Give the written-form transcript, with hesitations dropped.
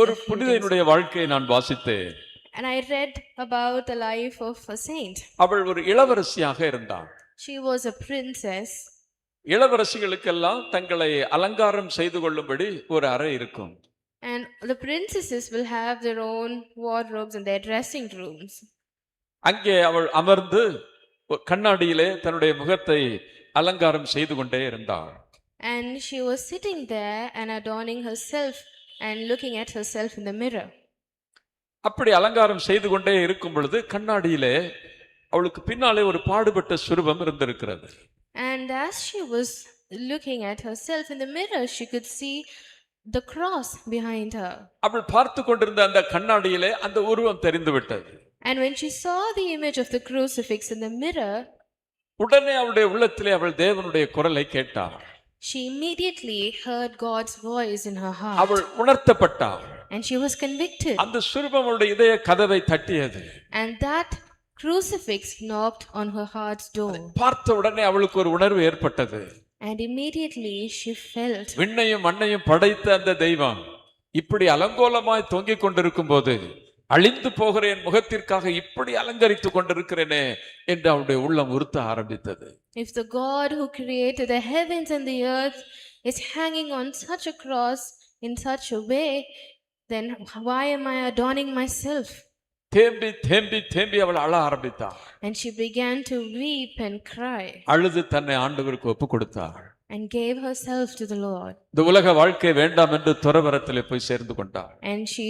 ஒரு புனிதனுடைய வாழ்க்கையை நான் வாசித்தேன். And I read about the life of a saint. அவள் ஒரு இளவரசியாக இருந்தாள். She was a princess. இளவரசிகளுக்கெல்லாம் தங்களை அலங்காரம் செய்து கொள்ளும்படி ஒரு அறை இருக்கும். And the princesses will have their own wardrobes and their dressing rooms. அங்கே அவள் அமர்ந்து கண்ணாடியிலே தன்னுடைய முகத்தை அலங்காரம் செய்து கொண்டே இருந்தாள். And she was sitting there and adorning herself and looking at herself in the mirror. அப்படி அலங்காரம் செய்து கொண்டே இருக்கும் பொழுது கண்ணாடியிலே அவளுக்கு பின்னாலே ஒரு பாடுபட்ட சுரூபம் இருந்திருக்கிறது. And as she was looking at herself in the mirror, she could see the cross behind her. அவள் பார்த்து கொண்டிருந்த அந்த கண்ணாடியிலே அந்த உருவம் தெரிந்து விட்டது. And when she saw the image of the crucifix in the mirror, உடனே அவளுடைய உள்ளத்திலே அவள் தேவனுடைய குரலை கேட்டாள். she immediately heard God's voice in her heart. அவள் உணர்த்தப்பட்டாள். And she was convicted. அந்த சுரூபம் அவளுடைய இதய கதவை தட்டியது. And that crucifix knocked on her heart's door. பார்த்த உடனே அவளுக்கு ஒரு உணர்வு ஏற்பட்டது. And immediately she felt, விண்ணையும் மண்ணையும் படைத்த அந்த தெய்வம் இப்படி அலங்கோலமாய் தொங்கிக் கொண்டிருக்கும் போது அழிந்து போகிற என் முகத்திற்காக இப்படி அலங்கரித்துக் கொண்டிருக்கிறேனே என்று அவளுடைய உள்ளம் உறுத்த ஆரம்பித்தது. if the God who created the heavens and the earth is hanging on such a cross in such a way, then why am I adorning myself? தேம்பி தேம்பி தேம்பி அவள் அழ ஆரம்பித்தாள். And she began to weep and cry அழுது தன்னை ஆண்டவருக்கு ஒப்பு கொடுத்தாள். and gave herself to the Lord. இந்த உலக வாழ்க்கை வேண்டாம் என்று துறவரத்திலே போய் சேர்ந்து கொண்டாள். And she